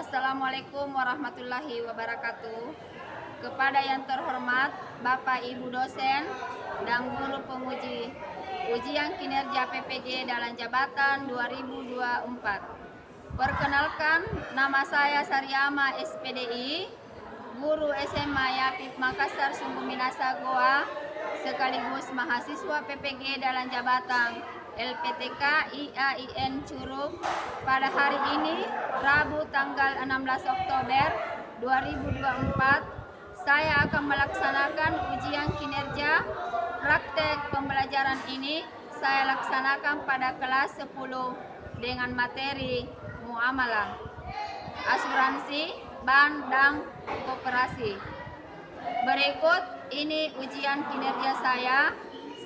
Assalamualaikum warahmatullahi wabarakatuh. Kepada yang terhormat Bapak Ibu dosen dan guru penguji ujian kinerja PPG dalam jabatan 2024. Perkenalkan, nama saya Saryama SPDI, guru SMA Yapip Makassar Sungguh Minasa Goa, sekaligus mahasiswa PPG dalam jabatan LPTK IAIN Curug. Pada hari ini, Rabu tanggal 16 Oktober 2024, saya akan melaksanakan ujian kinerja. Praktek pembelajaran ini saya laksanakan pada kelas 10 dengan materi muamalah, asuransi, bank, dan koperasi. Berikut ini ujian kinerja saya.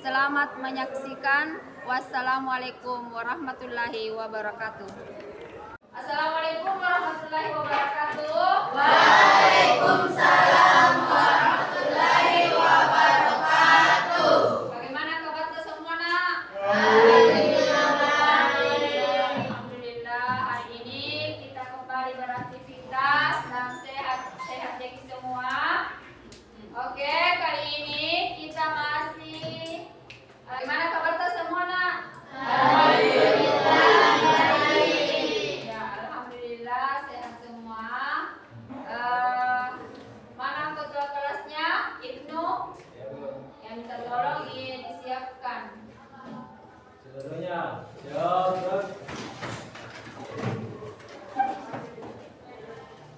Selamat menyaksikan. Wassalamualaikum warahmatullahi wabarakatuh. Assalamualaikum warahmatullahi wabarakatuh. Waalaikumsalam warahmatullahi wabarakatuh. Bagaimana kabar semua, nak? Alhamdulillah, hari ini kita kembali beraktivitas dan sehat-sehat jadi semua. Oke, kali ini kita masih gimana kabar semua, nak? Alhamdulillah baik. Ya, alhamdulillah sehat semua. Mana ketua kelasnya? Ibnu? Yang minta tolong disiapkan. Seluruhnya siap.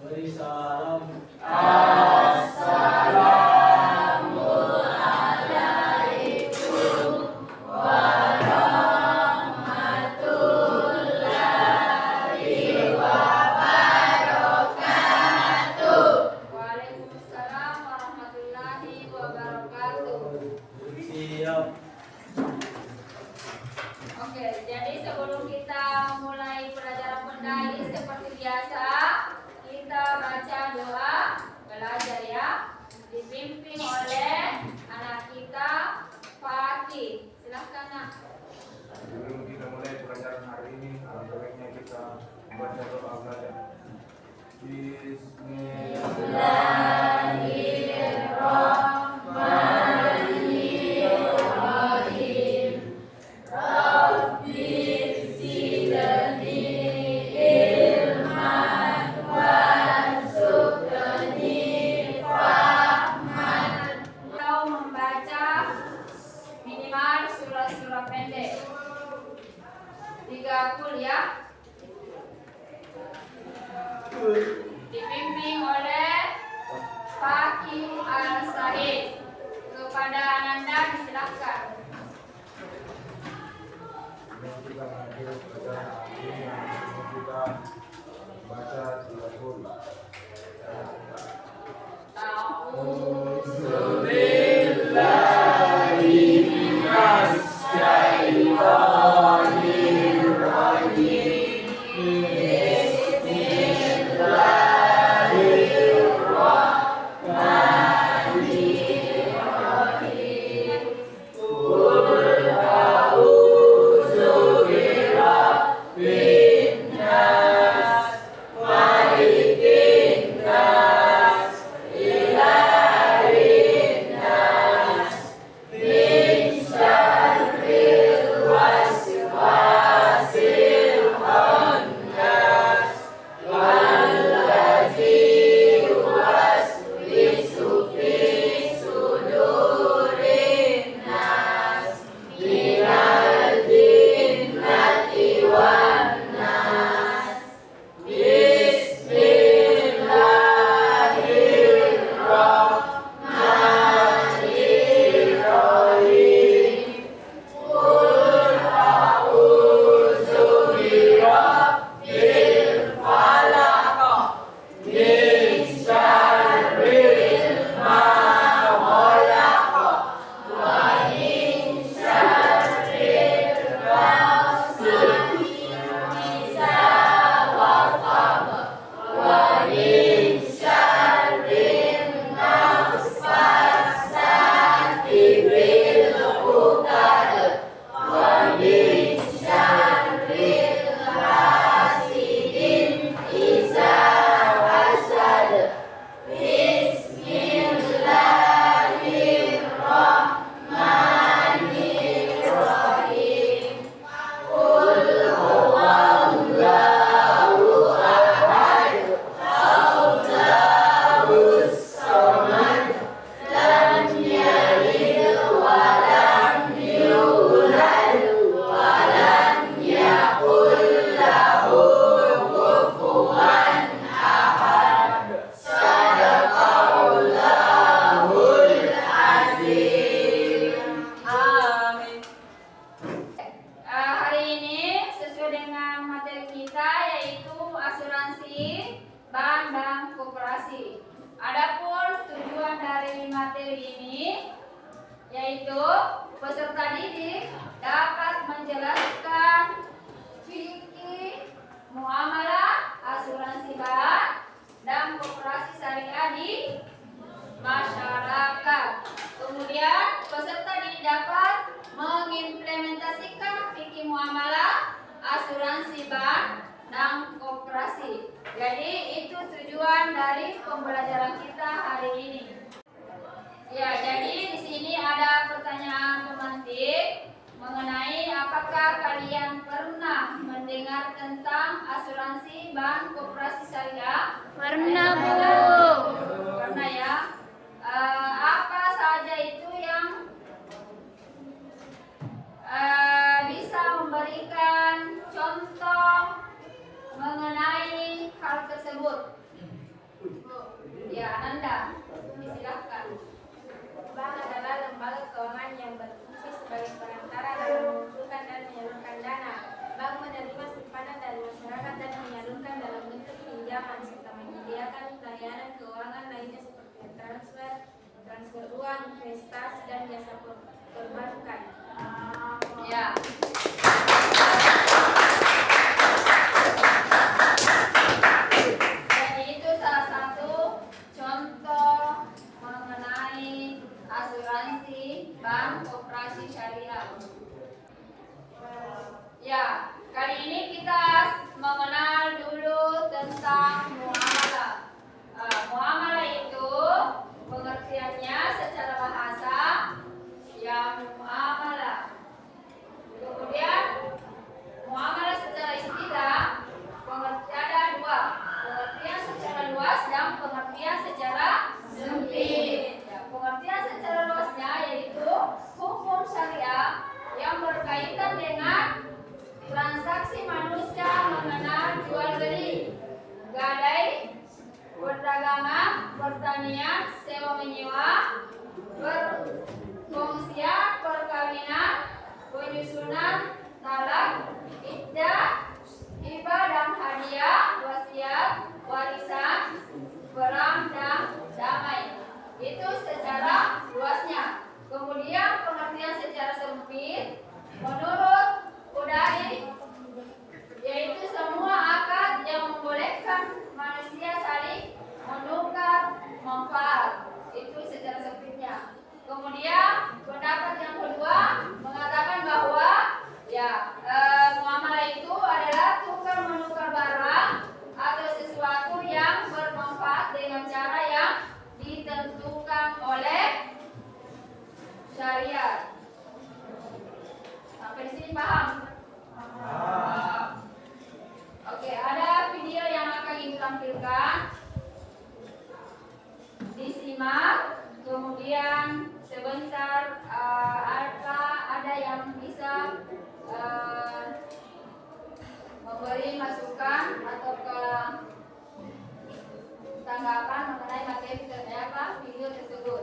Beri salam. Assalamualaikum warahmatullahi wabarakatuh. Waalaikumsalam warahmatullahi wabarakatuh. Siap. Oke, jadi sebelum kita mulai pelajaran pendali seperti biasa, kita baca doa belajar ya, dipimpin oleh anak kita Fakih. Silahkan, nak. Sebelum kita mulai pelajaran hari ini, alangkah baiknya kita membaca doa belajar. Bismillahirrahmanirrahim. Rabbi zidni ilman warzuqni fahman. Atau membaca minimal surah-surah pendek 30 ya. Dipimpin oleh Fakih Al-Said. Kepada Ananda disilakan. Sebelum kita mengakhiri pelajaran hari ini, kita baca 30. Billahi minasyaitonirrajim. Bismillahirrahmanirrahim. Qul a'udzu birabbin nas, masyarakat. Kemudian peserta didik dapat mengimplementasikan fikih muamalah, asuransi bank, dan koperasi. Jadi itu tujuan dari pembelajaran kita hari ini. Ya, jadi di sini ada pertanyaan pemantik mengenai apakah kalian pernah mendengar tentang asuransi bank koperasi syariah? Pernah, Bu. Pernah ya. Apa saja itu yang bisa memberikan contoh mengenai hal tersebut? Ya, Ananda, silakan. Bank adalah lembaga keuangan yang berfungsi sebagai perantara dalam mengumpulkan dan menyalurkan dana. Bank menerima simpanan dari masyarakat dan menyalurkan dalam bentuk pinjaman serta menyediakan layanan keuangan lainnya seperti transfer uang, investasi, dan jasa perbankan. Ya. Jadi itu salah satu contoh mengenai asuransi bank koperasi syariah. Ya, kali ini kita mengenal dulu tentang muamalah. Muamalah itu pengertiannya secara bahasa ya muamalah. Kemudian muamalah secara istilah ada dua, pengertian secara luas dan pengertian secara sempit. Ya, pengertian secara luasnya yaitu hukum syariah yang berkaitan dengan transaksi manusia mengenal jual beli, gadai, perdagangan, pertanian, sewa menyewa, perkongsian, perkawinan, penyusunan, talak, iddah, hibah dan hadiah, wasiat, warisan, perang dan damai. Itu secara luasnya. Kemudian pengertian secara sempit menurut Qudai yaitu semua akad yang membolehkan manusia saling menukar manfaat. Itu secara sempitnya. Kemudian pendapat yang kedua mengatakan bahwa ya muamalah itu adalah tukar menukar barang atau sesuatu yang bermanfaat dengan cara yang ditentukan oleh syariat. Sampai di sini paham? Oke, ada video yang akan ibu tampilkan. Disimak, kemudian sebentar ada yang bisa memberi masukan atau ke tanggapan mengenai materi video tersebut.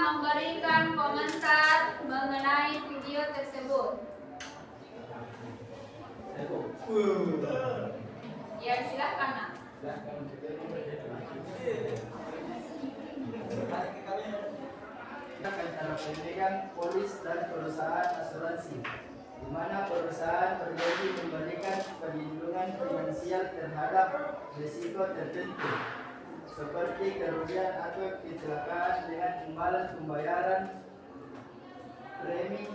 Memberikan komentar mengenai video tersebut. Ya, silakan nak. Antara pendidikan, polis, dan perusahaan asuransi, di mana perusahaan berjanji memberikan perlindungan finansial terhadap risiko tertentu. seperti kerugian atau kecelakaan dengan imbalan pembayaran premi.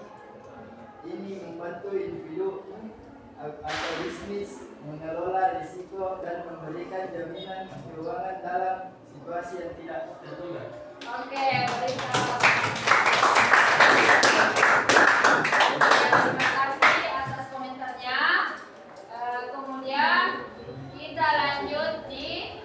Ini membantu individu atau bisnis mengelola risiko dan memberikan jaminan keuangan dalam situasi yang tidak terduga. Oke, terima kasih atas komentarnya. Kemudian kita lanjut di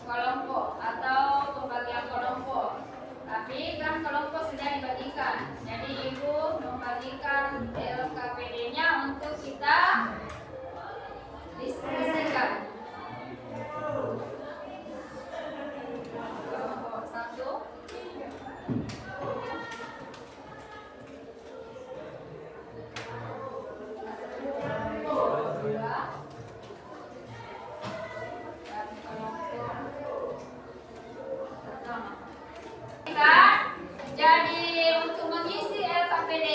kelompok atau pembagian kelompok. Tapi kan kelompok sudah dibagikan. Jadi Ibu membagikan LKPD-nya untuk kita distribusikan. Kelompok 1. Jadi untuk mengisi LKPD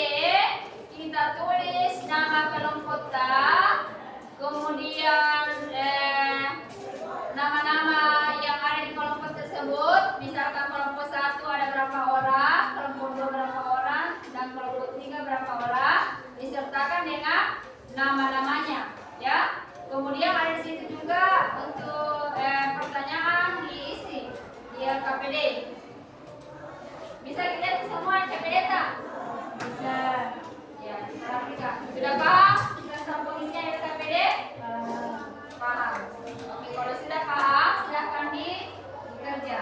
kita tulis nama kelompok kemudian nama-nama yang ada di kelompok tersebut. Misalkan kelompok 1 ada berapa orang, kelompok 2 berapa orang, dan kelompok 3 berapa orang, disertakan dengan nama-namanya, ya. Kemudian ada di situ juga untuk pertanyaan diisi di LKPD. Bisa dilihat semua LKPD tak? Bisa. Ya, perhatikan. Sudah paham tentang fungsinya LKPD? Paham. Oke, kalau sudah paham, silakan dikerja.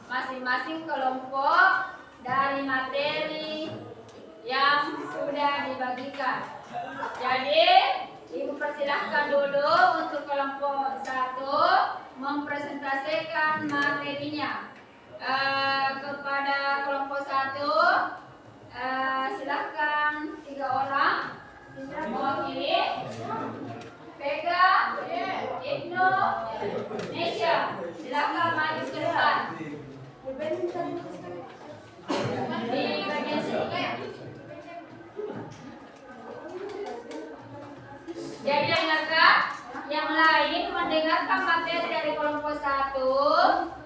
masing-masing kelompok dari materi yang sudah dibagikan. Jadi, Ibu persilahkan dulu untuk kelompok 1 mempresentasikan materinya. Kepada kelompok 1, silahkan 3 orang mewakili. Vega, Ibnu, Nesya, silahkan maju ke depan. Di bagian sini. Jadi yang lain mendengarkan materi dari kelompok 1,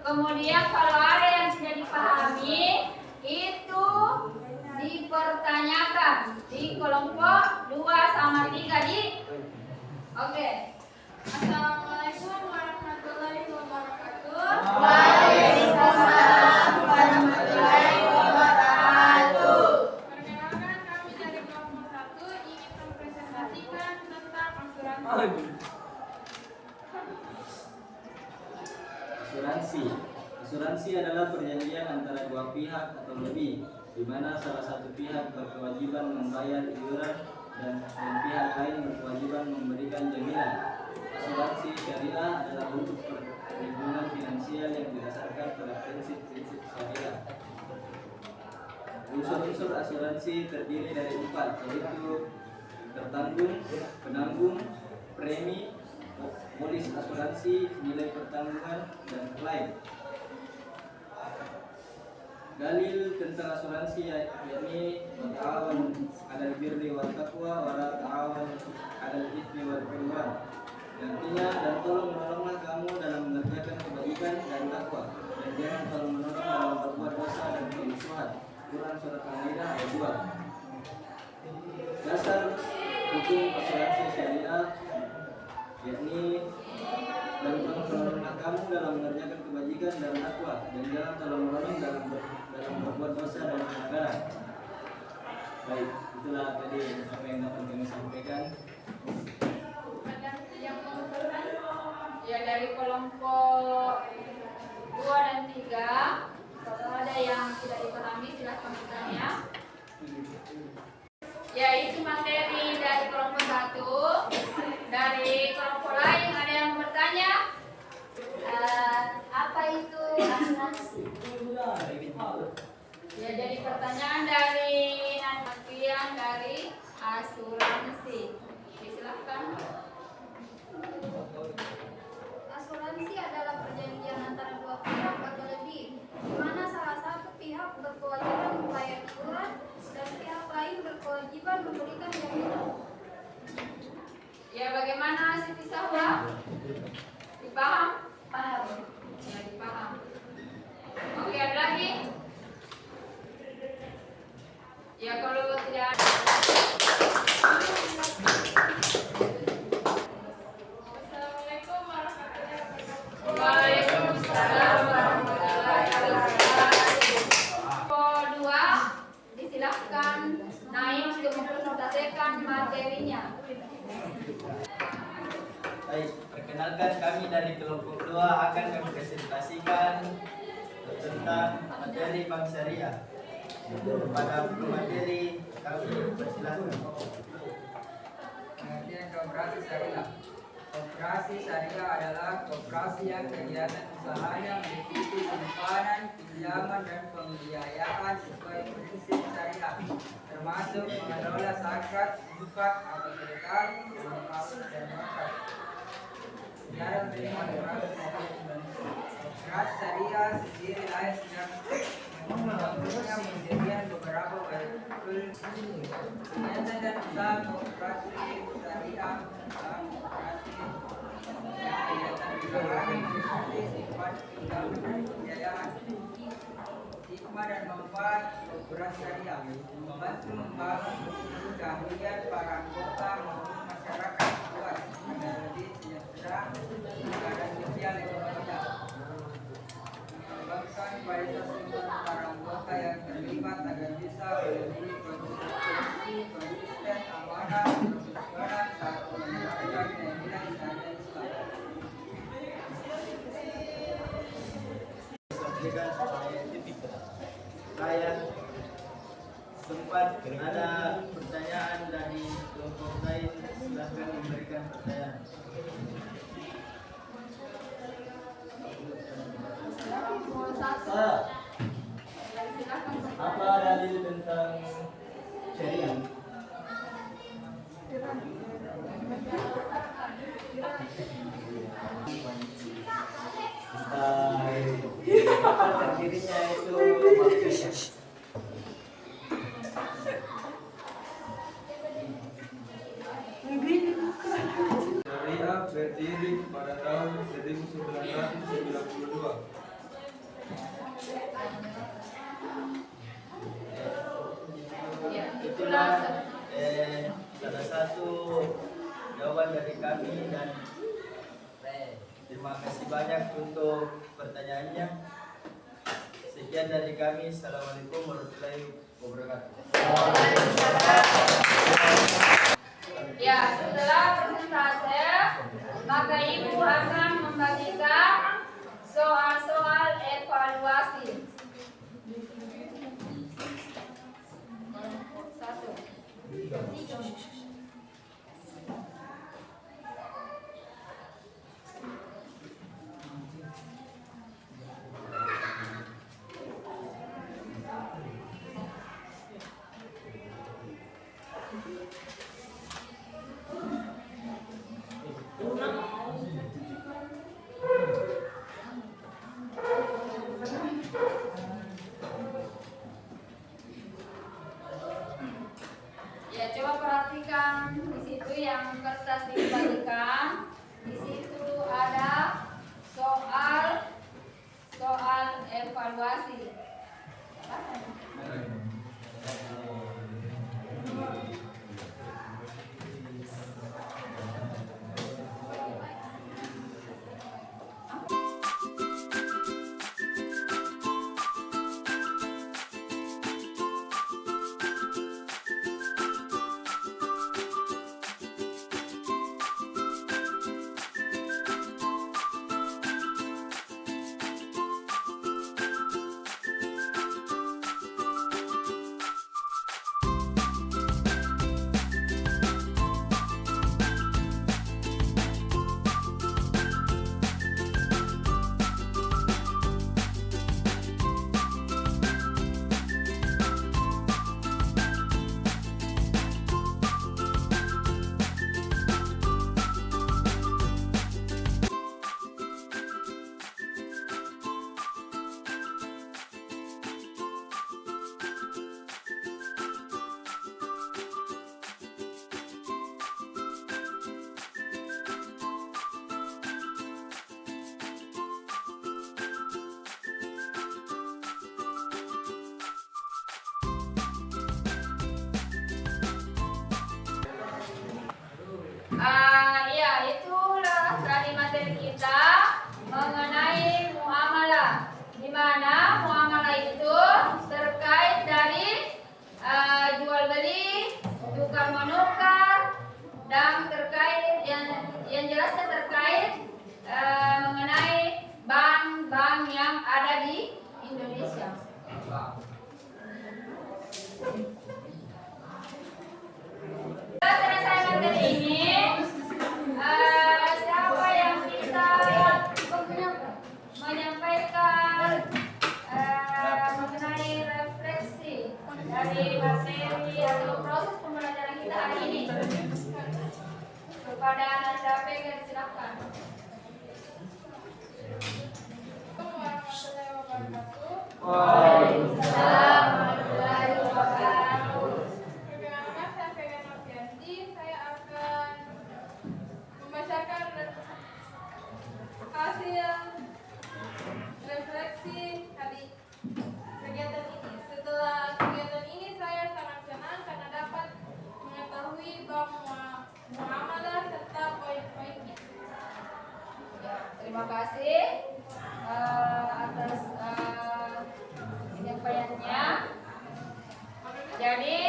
kemudian kalau ada yang sudah dipahami itu dipertanyakan di kelompok 2 sama 3 Oke. Assalamualaikum warahmatullahi wabarakatuh. Waalaikumsalam warahmatullahi wabarakatuh. Perkenalkan, kami dari kelompok 1 ingin mempresentasikan tentang asuransi. Asuransi adalah perjanjian antara dua pihak atau lebih, di mana salah satu pihak berkewajiban membayar iuran dan pihak lain berkewajiban memberikan jaminan. Asuransi syariah adalah bentuk perlindungan finansial yang didasarkan pada prinsip-prinsip syariah. Unsur-unsur asuransi terdiri dari 4, yaitu tertanggung, penanggung, premi, polis asuransi, nilai pertanggungan, dan klaim. Dalil tentang asuransi yakni ta'awun 'alal birri wat taqwa wa la ta'awun 'alal itsmi wal 'udwan. Nantinya, dan tolong menolonglah kamu dalam mengerjakan kebajikan dan takwa, dan jangan tolong menolong dalam berbuat dosa dan permusuhan. Quran surat Al-Maidah ayat 2. Dasar hukum asuransi syariah yakni, dan tolong menolonglah kamu dalam mengerjakan kebajikan dan takwa, dan jangan tolong menolong dalam berbuat dosa dan pelanggaran. Baik, itulah tadi apa yang dapat kami sampaikan. Yang mengumpulkan ya dari kelompok 2 dan 3. Kalau ada yang tidak dipahami silahkan bertanya. Ya, itu materi dari kelompok 1. Dari kelompok lain ada yang bertanya, apa itu asuransi? Ya, jadi pertanyaan dari pengertian dari asuransi. Silahkan. Asuransi adalah perjanjian antara dua pihak atau lebih, di mana salah satu pihak berkewajiban membayar iuran dan pihak lain berkewajiban memberikan jaminan. Ya, bagaimana Siti Sahwa? Dipaham? Paham. Ya, dipaham. Oke, ada lagi? Ya, kalau tidak ada. Assalamualaikum warahmatullahi wabarakatuh. Waalaikumsalam warahmatullahi wabarakatuh. Kelompok 2, disilahkan naik untuk mempresentasikan materinya. Baik, perkenalkan kami dari kelompok 2 akan mempresentasikan tentang materi bank syariah. Pada materi kami persilahkan. Pengertian koperasi syariah. Koperasi syariah adalah koperasi yang kegiatan usahanya meliputi simpanan, pinjaman, dan pembiayaan sesuai prinsip syariah, termasuk mengelola zakat, infak, atau sedekah, manfaat dan zakat. Dalam terima koperasi syariah sendiri lahir sejak membangunnya pendirian beberapa bentuk kegiatan dan usaha koperasi syariah. Kegiatan usaha meliputi simpan, pinjaman, dan pembiayaan. Hikmah dan manfaat koperasi syariah membantu membangun keahlian para anggota maupun masyarakat luas agar lebih sejahtera dan sosial ekonominya. Mengembangkan kualitas lingkungan para anggota yang terlibat agar bisa menjadi konsisten, amanah, profesional saat menjalankan nilai-nilai syariah Islam. memberikan rakyat sempat ada pertanyaan dari kelompok lain, silahkan memberikan pertanyaan. Apa dalil tentang syariah? Apa terdirinya itu maksudnya? Syariah berdiri pada tahun 1992. Ya, Itulah itulah salah satu jawaban dari kami dan terima kasih banyak untuk pertanyaannya. Sekian dari kami. Assalamualaikum warahmatullahi wabarakatuh. ya, setelah presentase, maka Ibu akan membagikan soal-soal evaluasi. Satu. Ya, coba perhatikan di situ yang kertas dibagikan. Di situ ada soal evaluasi. Ya, itulah tadi materi kita mengenai muamalah. Di mana muamalah itu terkait dari jual beli, tukar menukar, dan terkait yang jelasnya terkait mengenai bank-bank yang ada di Indonesia. Setelah selesai materi ini, siapa yang bisa menyampaikan mengenai refleksi dari materi atau proses pembelajaran kita hari ini? Kepada Nanda Pegan, silakan. Waalaikumsalam warahmatullahi wabarakatuh. Perkenalkan, saya Pegan Novianti. Saya akan membacakan hasil refleksi hari kegiatan ini. Setelah kegiatan ini, saya sangat senang karena dapat mengetahui bahwa muamalah serta poin-poinnya. Ya, terima kasih atas penyampaiannya. Jadi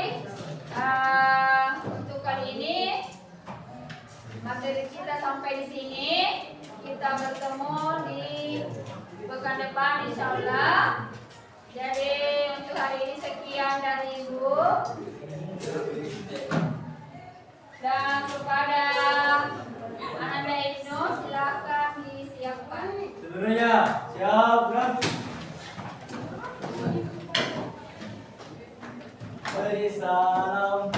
untuk kali ini materi kita sampai di sini. Kita bertemu di pekan pekan depan insya Allah. Jadi untuk hari ini sekian dari Ibu. Dan kepada Ananda Ibnu silakan disiapkan. Seluruhnya siap gerak. Beri salam.